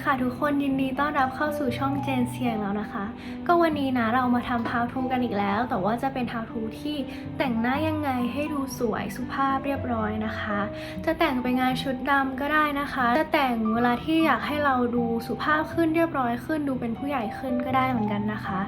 ค่ะทุกคนยินดีต้อนรับเข้าสู่ช่องเจนเซียงแล้วนะคะก็วันนี้นะเรามาทำ how to กันอีกแล้วแต่ว่าจะเป็น how to ที่แต่งหน้ายังไงให้ดูสวยสุภาพเรียบร้อยนะคะจะแต่งไปงานชุดดำก็ได้นะคะจะแต่งเวลาที่อยากให้เราดูสุภาพขึ้นเรียบร้อยขึ้นดูเป็นผู้ใหญ่ขึ้นก็ได้เหมือนกันนะคะ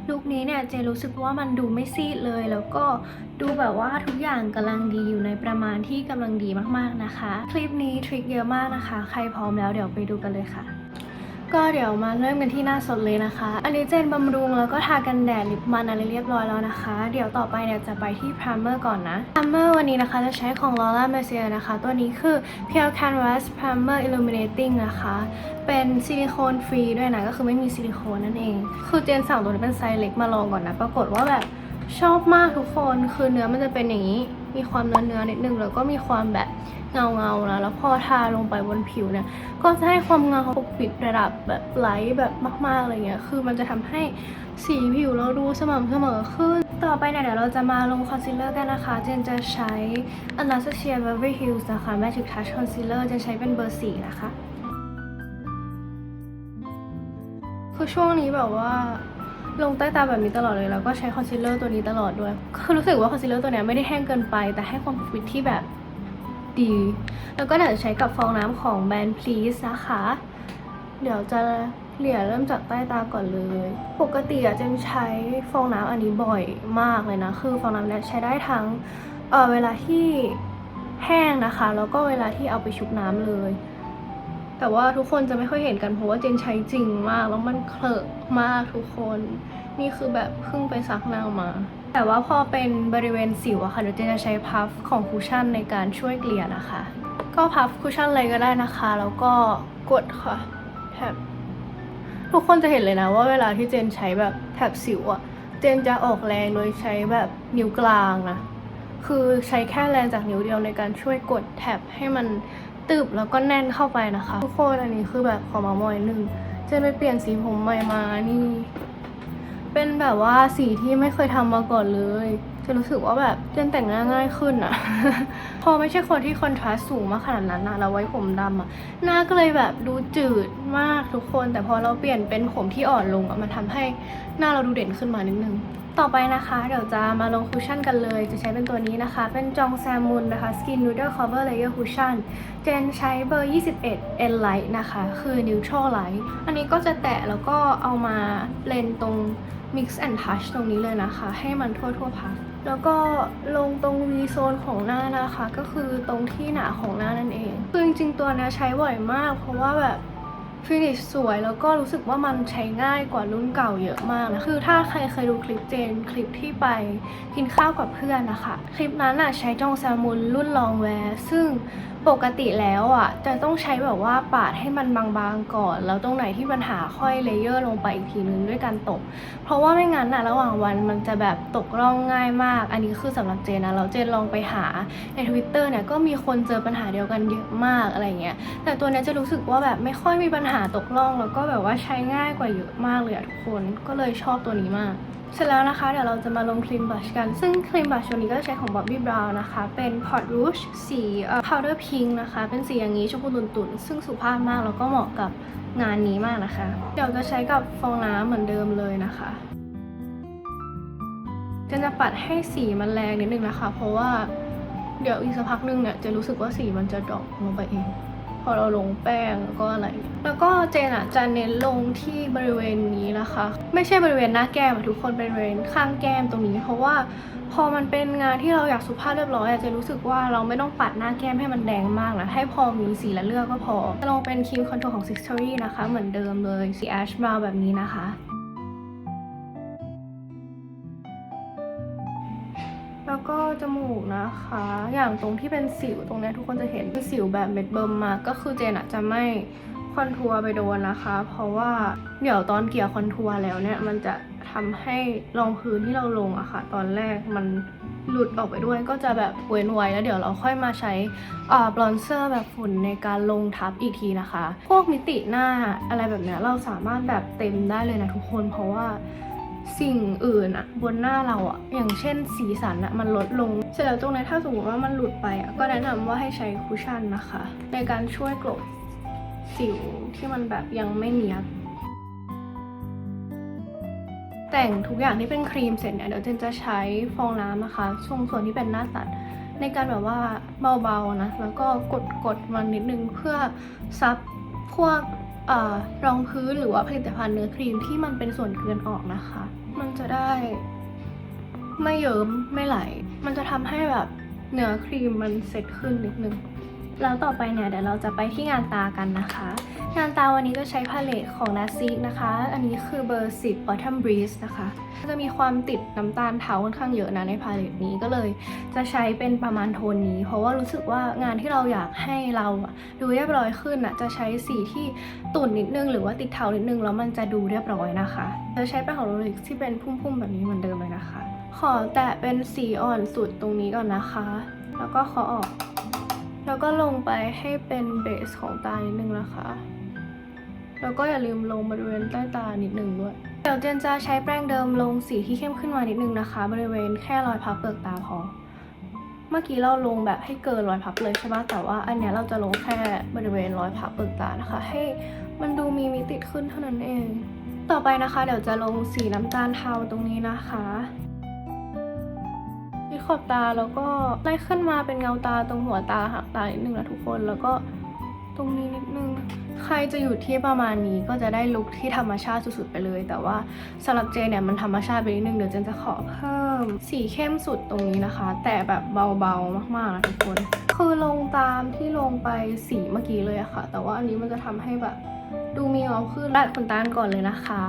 ลุคนี้เนี่ยเจนรู้สึกว่ามันดูไม่ซีดเลยแล้วก็ดูแบบว่าทุกอย่างกำลังดีอยู่ในประมาณที่กำลังดีมากๆนะคะคลิปนี้ทริคเยอะมากนะคะใครพร้อมแล้วเดี๋ยวไปดูกันเลยค่ะก็เดี๋ยวมาเริ่มกันที่หน้าสดเลยนะคะอันนี้เจนบำรุงแล้วก็ทากันแดดลิปมันอะไรเรียบร้อยแล้วนะคะเดี๋ยวต่อไปเนี่ยจะไปที่พรามเมอร์ก่อนนะพรามเมอร์วันนี้นะคะจะใช้ของ Laura Mercier นะคะตัวนี้คือ Pure Canvas Primer Illuminating นะคะเป็นซิลิโคนฟรีด้วยนะก็คือไม่มีซิลิโคนนั่นเองคือเจนสั่งตัวนี้เป็นไซส์เล็กมาลองก่อนนะปรากฏว่าแบบชอบมากทุกคนคือเนื้อมันจะเป็นอย่างนี้มีความเนื้อนิดนึงแล้วก็มีความแบบเงานะแล้วพอทาลงไปบนผิวเนี่ยก็จะให้ความเงาปกปิดระดับแบบไลท์แบบมากๆอะไรเงี้ยคือมันจะทำให้สีผิวเราดูสม่ำเสมอขึ้นต่อไปเนี่ยเดี๋ยวเราจะมาลงคอนซีลเลอร์กันนะคะเจนจะใช้ Anastasia Beverly Hills นะคะ Magic Touch Concealer จะใช้เป็นเบอร์ 4นะคะคือช่วงนี้แบบว่าลงใต้ตาแบบนี้ตลอดเลยแล้วก็ใช้คอนซีลเลอร์ตัวนี้ตลอดด้วยคือรู้สึกว่าคอนซีลเลอร์ตัวนี้ไม่ได้แห้งเกินไปแต่ให้ความฟิตที่แบบดีแล้วก็เดี๋ยวจะใช้กับฟองน้ำของแบรนด์ Please นะคะเดี๋ยวจะเริ่มจากใต้ตาก่อนเลยปกติอะจะใช้ฟองน้ำอันนี้บ่อยมากเลยนะคือฟองน้ำเนี่ยใช้ได้ทั้งเวลาที่แห้งนะคะแล้วก็เวลาที่เอาไปชุบน้ำเลยแต่ว่าทุกคนจะไม่ค่อยเห็นกันเพราะว่าเจนใช้จริงมากแล้วมันเคลอะมากทุกคนนี่คือแบบเพิ่งไปซักหน้ามาแต่ว่าพอเป็นบริเวณสิวอะค่ะเดี๋ยวเจนจะใช้พัฟของคุชชั่นในการช่วยเกลี่ยนะคะก็พัฟคุชชั่นอะไรก็ได้นะคะแล้วก็กดค่ะแถบทุกคนจะเห็นเลยนะว่าเวลาที่เจนใช้แบบแถบสิวอะเจนจะออกแรงโดยใช้แบบนิ้วกลางนะคือใช้แค่แรงจากนิ้วเดียวในการช่วยกดแถบให้มันตึบแล้วก็แน่นเข้าไปนะคะทุกคนอันนี้คือแบบขอมามอยนึงเจนไปเปลี่ยนสีผมใหม่มานี่เป็นแบบว่าสีที่ไม่เคยทำมาก่อนเลยจะรู้สึกว่าแบบเจนแต่งหน้าง่ายขึ้นอะ พอไม่ใช่คนที่คอนทราสต์สูงมากขนาดนั้นนะเราไว้ผมดำอะหน้าก็เลยแบบดูจืดมากทุกคนแต่พอเราเปลี่ยนเป็นผมที่อ่อนลงอะมันทำให้หน้าเราดูเด่นขึ้นมานิดนึงต่อไปนะคะเดี๋ยวจะมาลงคุชชั่นกันเลยจะใช้เป็นตัวนี้นะคะเป็นจองแซมมุนนะคะ Skin Noodle Cover Layer Cushion เจนใช้เบอร์ 21 N Light นะคะคือ Neutral Light อันนี้ก็จะแตะแล้วก็เอามาเลนตรง Mix and Touch ตรงนี้เลยนะคะให้มันทั่วพักแล้วก็ลงตรง V zone ของหน้านะคะก็คือตรงที่หนาของหน้านั่นเองคือจริงๆตัวนี้ใช้บ่อยมากเพราะว่าแบบฟินิชสวยแล้วก็รู้สึกว่ามันใช้ง่ายกว่ารุ่นเก่าเยอะมากนะคือถ้าใครเคยดูคลิปเจนคลิปที่ไปกินข้าวกับเพื่อนนะคะคลิปนั้นใช้จองแซมมุนรุ่นลองแวร์ซึ่งปกติแล้วจะต้องใช้แบบว่าปาดให้มันบางๆก่อนแล้วตรงไหนที่ปัญหาค่อยเลเยอร์ลงไปอีกทีนึงด้วยการตบเพราะว่าไม่งั้นระหว่างวันมันจะแบบตกร่องง่ายมากอันนี้คือสำหรับเจนนะแล้วเจนลองไปหาใน Twitter เนี่ยก็มีคนเจอปัญหาเดียวกันเยอะมากอะไรเงี้ยแต่ตัวนี้จะรู้สึกว่าแบบไม่ค่อยมีปัญหาตกร่องแล้วก็แบบว่าใช้ง่ายกว่าเยอะมากเลยทุกคนก็เลยชอบตัวนี้มากเสร็จแล้วนะคะเดี๋ยวเราจะมาลงครีมบลัชกันซึ่งครีมบลัชตัวนี้ก็ใช้ของ Bobbi Brown นะคะเป็น Pot Rouge สี Powder Pink นะคะเป็นสีอย่างนี้ชมพูตุ่นๆซึ่งสุภาพมากแล้วก็เหมาะกับงานนี้มากนะคะเดี๋ยวจะใช้กับฟองน้ำเหมือนเดิมเลยนะคะจะปัดให้สีมันแรงนิดนึงนะคะเพราะว่าเดี๋ยวอีกสักพักนึงเนี่ยจะรู้สึกว่าสีมันจะดรอปลงไปเองพอเราลงแป้งแล้วก็อะไรแล้วก็เจนจะเน้นลงที่บริเวณนี้นะคะไม่ใช่บริเวณหน้าแก้มทุกคนเป็นบริเวณข้างแก้มตรงนี้เพราะว่าพอมันเป็นงานที่เราอยากสุภาพเรียบร้อยจะรู้สึกว่าเราไม่ต้องปัดหน้าแก้มให้มันแดงมากนะให้พอมีสีและเลือกก็พอจะลงเป็นครีมคอนโทรลของ Sixtory นะคะเหมือนเดิมเลยสี Ash Brown แบบนี้นะคะแล้วก็จมูกนะคะอย่างตรงที่เป็นสิวตรงนี้ทุกคนจะเห็นเป็นสิวแบบเม็ดเบิ่มมาก็คือเจนจะไม่คอนทัวร์ไปโดนนะคะเพราะว่าเดี๋ยวตอนเกี่ยวคอนทัวร์แล้วเนี่ยมันจะทำให้รองพื้นที่เราลงอะค่ะตอนแรกมันหลุดออกไปด้วยก็จะแบบเว้นไว้แล้วเดี๋ยวเราค่อยมาใช้บลอนเซอร์แบบฝุ่นในการลงทับอีกทีนะคะพวกมิติหน้าอะไรแบบเนี้ยเราสามารถแบบเต็มได้เลยนะทุกคนเพราะว่าสิ่งอื่นบนหน้าเราอย่างเช่นสีสันมันลดลงเสร็จแล้วตรงนี้ถ้าสมมติว่ามันหลุดไปก็แนะนำว่าให้ใช้คุชชั่นนะคะในการช่วยกลบ สิวที่มันแบบยังไม่เนียบแต่งทุกอย่างที่เป็นครีมเสร็จเนี่ยเดี๋ยวเจนจะใช้ฟองน้ำนะคะช่วงส่วนที่เป็นหน้าตัดในการแบบว่าเบาๆนะแล้วก็กดมันนิดนึงเพื่อซับพวกรองพื้นหรือว่าผลิตภัณฑ์เนื้อครีมที่มันเป็นส่วนเกินออกนะคะมันจะได้ไม่เยิ้มไม่ไหลมันจะทำให้แบบเนื้อครีมมันเซ็ตขึ้นนิดนึงแล้วต่อไปเนี่ยเดี๋ยวเราจะไปที่งานตากันนะคะงานตาวันนี้จะใช้พาเลตของ NARSIC นะคะอันนี้คือเบอร์10 Bottom Breeze นะคะจะมีความติดน้ำตาลเทาค่อนข้างเยอะนะในพาเลตนี้ก็เลยจะใช้เป็นประมาณโทนนี้เพราะว่ารู้สึกว่างานที่เราอยากให้เราดูเรียบร้อยขึ้นจะใช้สีที่ตุ่นนิดนึงหรือว่าติดเทานิดนึงแล้วมันจะดูเรียบร้อยนะคะจะใช้เป็นของ Rolex ที่เป็นพุ่มๆแบบนี้เหมือนเดิมเลยนะคะขอแตะเป็นสีอ่อนสุดตรงนี้ก่อนนะคะแล้วก็ขอออกแล้วก็ลงไปให้เป็นเบสของตานิดนึงนะคะแล้วก็อย่าลืมลงบริเวณใต้ตานิดนึงด้วยเดี๋ยวเจนจะใช้แป้งเดิมลงสีที่เข้มขึ้นมานิดนึงนะคะบริเวณแค่รอยพับเปลือกตาพอเมื่อกี้เราลงแบบให้เกินรอยพับเลยใช่ไหมแต่ว่าอันเนี้ยเราจะลงแค่บริเวณรอยพับเปลือกตานะคะให้มันดูมีมิติขึ้นเท่านั้นเองต่อไปนะคะเดี๋ยวจะลงสีน้ำตาลเทาตรงนี้นะคะที่ขอบตาแล้วก็ไล่ขึ้นมาเป็นเงาตาตรงหัวตาหางตานิดนึงนะทุกคนแล้วก็ตรงนี้นิดนึงใครจะอยู่ที่ประมาณนี้ก็จะได้ลุคที่ธรรมชาติสุดๆไปเลยแต่ว่าสำหรับเจนเนี่ยมันธรรมชาติไปนิดนึงเดี๋ยวเจนจะขอเพิ่มสีเข้มสุดตรงนี้นะคะแต่แบบเบาๆมากๆนะทุกคนคือลงตามที่ลงไปสีเมื่อกี้เลยอะค่ะแต่ว่าอันนี้มันจะทำให้แบบดูมีเงาขึ้นดัดขนตาก่อนเลยนะคะ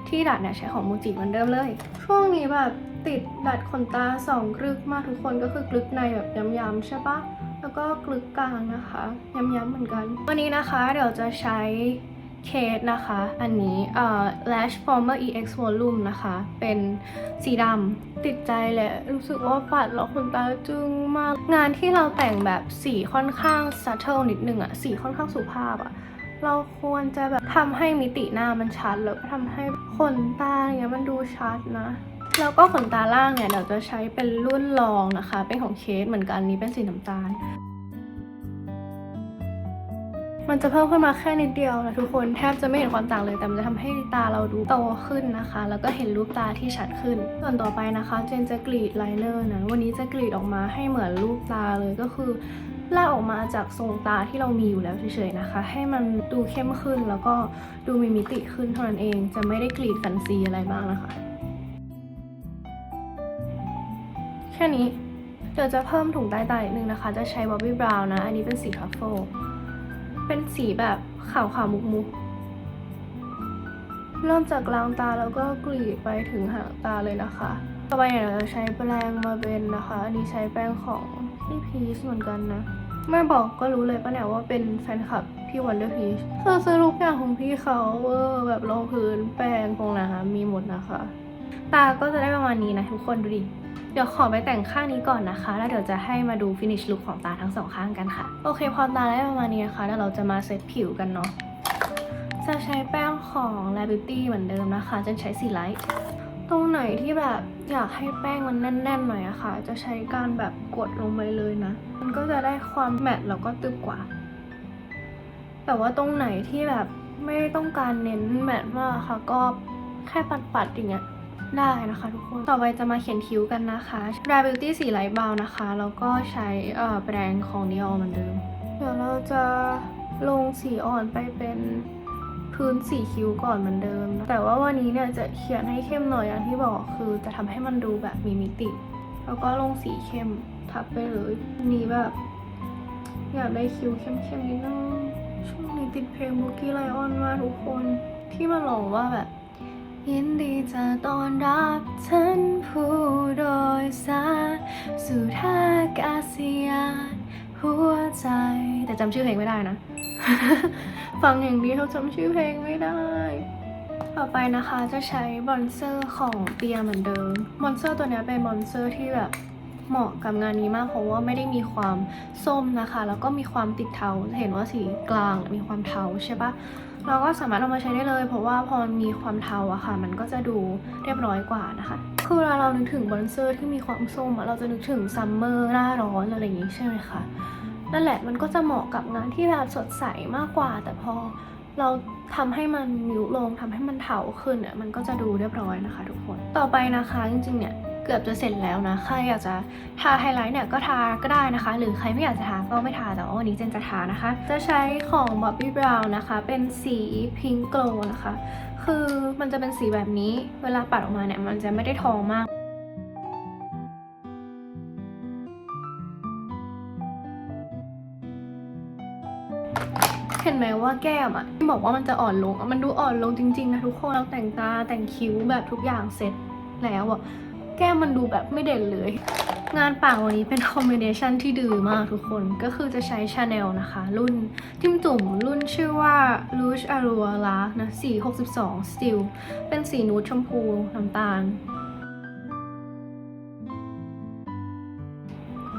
ที่ดัดเนี่ยใช้ของมูจิเหมือนเดิมเลยช่วงนี้แบบติดดัดขนตา2กลึกมากทุกคนก็คือกลึกในแบบย้ำๆใช่ปะแล้วก็กลึกกลางนะคะย้ำๆเหมือนกันวันนี้นะคะเดี๋ยวจะใช้เคสนะคะอันนี้Lash Former EX Volume นะคะเป็นสีดำติดใจแหละรู้สึกว่าปัดแล้วขนตาจึ้งมากงานที่เราแต่งแบบสีค่อนข้าง subtle นิดนึงสีค่อนข้างสุภาพเราควรจะแบบทำให้มิติหน้ามันชัดแล้วก็ทำให้ขนตาอย่างเงี้ยมันดูชัดนะแล้วก็ขนตาล่างเนี่ยเดี๋ยวจะใช้เป็นรุ่นรองนะคะเป็นของเคสเหมือนกันนี้เป็นสีน้ำตาลมันจะเพิ่มขึ้นมาแค่นิดเดียวนะทุกคนแทบจะไม่เห็นความต่างเลยแต่มันจะทำให้ตาเราดูโตขึ้นนะคะแล้วก็เห็นรูปตาที่ชัดขึ้นส่วนต่อไปนะคะเจนจะกรีดไลเนอร์นะวันนี้จะกรีดออกมาให้เหมือนรูปตาเลยก็คือลากออกมาจากทรงตาที่เรามีอยู่แล้วเฉยๆนะคะให้มันดูเข้มขึ้นแล้วก็ดูมีมิติขึ้นเท่านั้นเองจะไม่ได้กรีดแฟนซีอะไรบ้างนะคะแค่นี้เดี๋ยวจะเพิ่มถุงใต้ตาอีกนึงนะคะจะใช้ Bobbi Brown นะอันนี้เป็นสีทัฟเฟิลเป็นสีแบบขาวๆมุกๆเริ่มจากกลางตาแล้วก็กรีดไปถึงหางตาเลยนะคะต่อไปเนี่ยเราจะใช้แปรงมาเบนนะคะอันนี้ใช้แปรงของพี่พีชเหมือนกันนะไม่บอกก็รู้เลยป่ะเนี่ยว่าเป็นแฟนคลับพี่วันเดอร์พีชซื้อทุกอย่างของพี่เขาแบบรองพื้นแปรงฟองน้ำมีหมดนะคะตาก็จะได้ประมาณนี้นะทุกคนดูดิเดี๋ยวขอไปแต่งข้างนี้ก่อนนะคะแล้วเดี๋ยวจะให้มาดูฟินิชลุคของตาทั้งสองข้างกันค่ะโอเคพอตาได้ประมาณนี้นะคะแล้วเราจะมาเซตผิวกันเนาะจะใช้แป้งของ Rare Beauty เหมือนเดิมนะคะจะใช้สีไลท์ตรงไหนที่แบบอยากให้แป้งมันแน่นๆหน่อยอะค่ะจะใช้การแบบกดลงไปเลยนะมันก็จะได้ความแมตต์แล้วก็ตึบกว่าแต่ว่าตรงไหนที่แบบไม่ต้องการเน้นแมตต์มากค่ะก็แค่ปัดๆอย่างเงี้ยได้นะคะทุกคนต่อไปจะมาเขียนคิ้วกันนะคะ Rare Beauty สีไลท์เบานะคะแล้วก็ใช้แปรงของ Dior เหมือนเดิมเดี๋ยวเราจะลงสีอ่อนไปเป็นพื้นสีคิ้วก่อนเหมือนเดิมนะแต่ว่าวันนี้เนี่ยจะเขียนให้เข้มหน่อยอย่างที่บอกคือจะทำให้มันดูแบบมีมิติแล้วก็ลงสีเข้มทับไปเลยนี่แบบอยากได้คิ้วเข้มๆนิดนึงช่วงนี้ติดเพลง Boogie Lion มากทุกคนที่มันร้องว่าแบบยินดีจะต้อนรับท่านผู้โดยสารสู่ท่าอากาศยานหัวใจแต่จำชื่อเพลงไม่ได้นะ ฟังอย่างเดียวจำชื่อเพลงไม่ได้ต่อไปนะคะจะใช้บอนเซอร์ของเปียเหมือนเดิมบอนเซอร์ตัวนี้เป็นบอนเซอร์ที่แบบเหมาะกับงานนี้มากเพราะว่าไม่ได้มีความส้มนะคะแล้วก็มีความติดเทาเห็นว่าสีกลางมีความเทาใช่ปะเราก็สามารถเอามาใช้ได้เลยเพราะว่าพอมันมีความเทาอะค่ะมันก็จะดูเรียบร้อยกว่านะคะคือเวลาเรานึกถึงบอนเซอร์ที่มีความส้มเราจะนึกถึงซัมเมอร์หน้าร้อนอะไรอย่างงี้ใช่ไหมคะ นั่นแหละมันก็จะเหมาะกับงานที่แบบสดใสมากกว่าแต่พอเราทำให้มันยุลงทำให้มันเถาขึ้นเนี่ยมันก็จะดูเรียบร้อยนะคะทุกคนต่อไปนะคะจริงๆเนี่ยเกือบจะเสร็จแล้วนะใครอยากจะทาไฮไลท์เนี่ยก็ทาก็ได้นะคะหรือใครไม่อยากจะทาก็ไม่ทาแต่ว่าวันนี้เจนจะทานะคะจะใช้ของ Bobbi Brown นะคะเป็นสี Pink Glow นะคะคือมันจะเป็นสีแบบนี้เวลาปัดออกมาเนี่ยมันจะไม่ได้ทองมากเห็นไหมว่าแก้มอะที่บอกว่ามันจะอ่อนลงมันดูอ่อนลงจริงๆนะทุกคนเราแต่งตาแต่งคิ้วแบบทุกอย่างเสร็จแล้วอะแก้มมันดูแบบไม่เด่นเลยงานปากวันนี้เป็นคอมบิเนชันที่ดีมากทุกคนก็คือจะใช้ Chanel นะคะรุ่นจิ้มจุ่มรุ่นชื่อว่า Rouge Allure Lark นะสี62 Still เป็นสีนูดชมพูน้ำตาล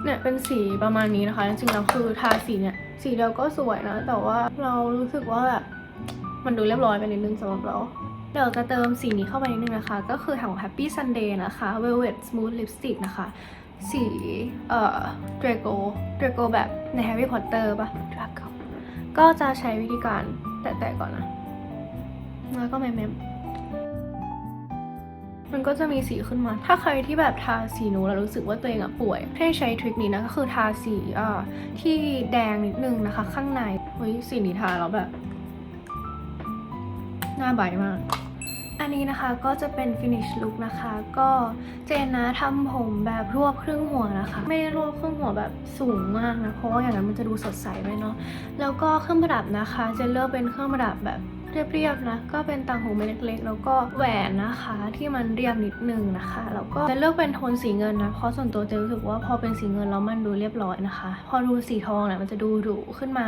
เนี่ยเป็นสีประมาณนี้นะคะจริงๆแล้วคือทาสีเนี่ยสีเดียวก็สวยนะแต่ว่าเรารู้สึกว่าแบบมันดูเรียบร้อยไปนิดนึงสำหรับเราเดี๋ยวจะเติมสีนี้เข้าไปนิดนึงนะคะก็คือของ Happy Sunday นะคะ Velvet Smooth Lipstick นะคะสีDraco แบบใน Harry Potter ป่ะ Draco ก็จะใช้วิธีการแตะๆก่อนนะแล้วก็แมมมันก็จะมีสีขึ้นมาถ้าใครที่แบบทาสีนูแล้วรู้สึกว่าตัวเองป่วยให้ใช้ทริคนี้นะก็คือทาสีที่แดงนิดนึงนะคะข้างในเฮ้ยสีนี้ทาแล้วแบบหน้าใบมากอันนี้นะคะก็จะเป็น finish look นะคะก็เจนนะทำผมแบบรวบครึ่งหัวนะคะไม่ได้รวบครึ่งหัวแบบสูงมากนะเพราะว่าอย่างนั้นมันจะดูสดใสไปเนาะแล้วก็เครื่องประดับนะคะเจนเลือกเป็นเครื่องประดับแบบเรียบๆนะก็เป็นต่างหูเม็ดเล็กๆแล้วก็แหวนนะคะที่มันเรียบนิดนึงนะคะแล้วก็จะเลือกเป็นโทนสีเงินนะเพราะส่วนตัวเจนรู้สึกว่าพอเป็นสีเงินแล้วมันดูเรียบร้อยนะคะพอดูสีทองเนี่ยมันจะดูหรูขึ้นมา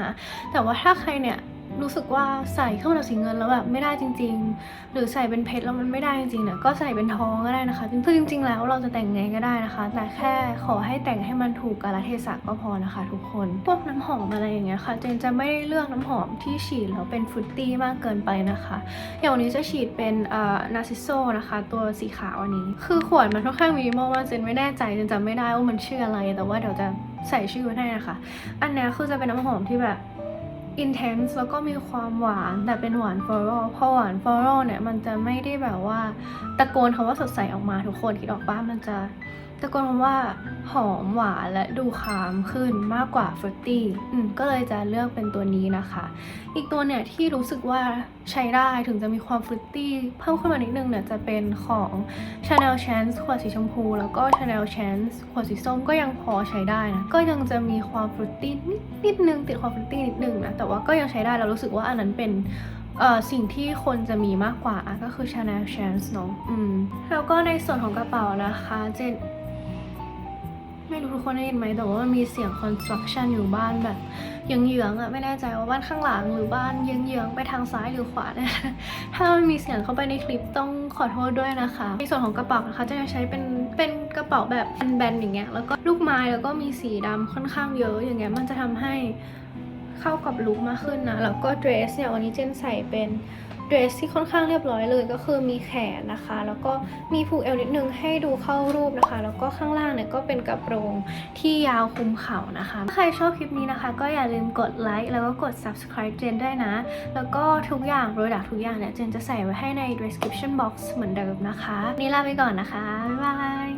แต่ว่าถ้าใครเนี่ยรู้สึกว่าใส่เครื่องประดับสีเงินแล้วแบบไม่ได้จริงๆหรือใส่เป็นเพชรแล้วมันไม่ได้จริงๆเนี่ยก็ใส่เป็นทองก็ได้นะคะคือจริงๆแล้วเราจะแต่งไงก็ได้นะคะแต่แค่ขอให้แต่งให้มันถูกกาลเทศะก็พอนะคะทุกคนพวกน้ำหอมอะไรอย่างเงี้ยค่ะเจนจะไม่ได้เลือกน้ำหอมที่ฉีดแล้วเป็นฟรุตตี้มากเกินไปนะคะอย่างวันนี้จะฉีดเป็นนาซิโซนะคะตัวสีขาวอันนี้คือขวดมันค่อนข้างมีมากว่าเจนไม่แน่ใจเจนจำไม่ได้ว่ามันชื่ออะไรแต่ว่าเดี๋ยวจะใส่ชื่อไว้ให้นะคะอันนี้คือจะเป็นน้ำหอมที่แบบintense แล้วก็มีความหวานแต่เป็นหวานฟลอรัลพอหวานฟลอรัลเนี่ยมันจะไม่ได้แบบว่าตะโกนคำว่าสดใสออกมาทุกคนคิดออกป่ะมันจะตะโกนคำว่าหอมหวานและดูคามขึ้นมากกว่าฟรุตตี้ก็เลยจะเลือกเป็นตัวนี้นะคะอีกตัวเนี่ยที่รู้สึกว่าใช้ได้ถึงจะมีความฟรุตตี้เพิ่มขึ้นมานิดนึงเนี่ยจะเป็นของ Chanel Chance ขวดสีชมพูแล้วก็ Chanel Chance ขวดสีส้มก็ยังพอใช้ได้นะก็ยังจะมีความฟรุตตี้นิดนึงติดความฟรุตตี้นิดนึงนะแต่ว่าก็ยังใช้ได้แล้วรู้สึกว่าอันนั้นเป็นสิ่งที่คนจะมีมากกว่าก็คือ Chanel Chance เนาะแล้วก็ในส่วนของกระเป๋านะคะเจนไม่รู้ทุกคนได้ยินไหมแต่ว่ามันมีเสียง construction อยู่บ้านแบบเยื้องๆไม่แน่ใจว่าบ้านข้างหลังหรือบ้านเยื้องๆไปทางซ้ายหรือขวาเนี่ยถ้ามันมีเสียงเข้าไปในคลิปต้องขอโทษด้วยนะคะในส่วนของกระเป๋านะคะจะใช้เป็นกระเป๋าแบบแบนๆอย่างเงี้ยแล้วก็ลูกไม้แล้วก็มีสีดำค่อนข้างเยอะอย่างเงี้ยมันจะทำให้เข้ากับลุคมากขึ้นนะแล้วก็เดรสเนี่ยวันนี้เจนใส่เป็นเดรสที่ค่อนข้างเรียบร้อยเลยก็คือมีแขนนะคะแล้วก็มีผูกเอวนิดนึงให้ดูเข้ารูปนะคะแล้วก็ข้างล่างเนี่ยก็เป็นกระโปรงที่ยาวคลุมเข่านะคะถ้าใครชอบคลิปนี้นะคะก็อย่าลืมกดไลค์แล้วก็กด subscribe เจนได้นะแล้วก็ทุกอย่างโปรดักทุกอย่างเนี่ยเจนจะใส่ไว้ให้ใน description box เหมือนเดิมนะคะนี่ลาไปก่อนนะคะบ๊ายบาย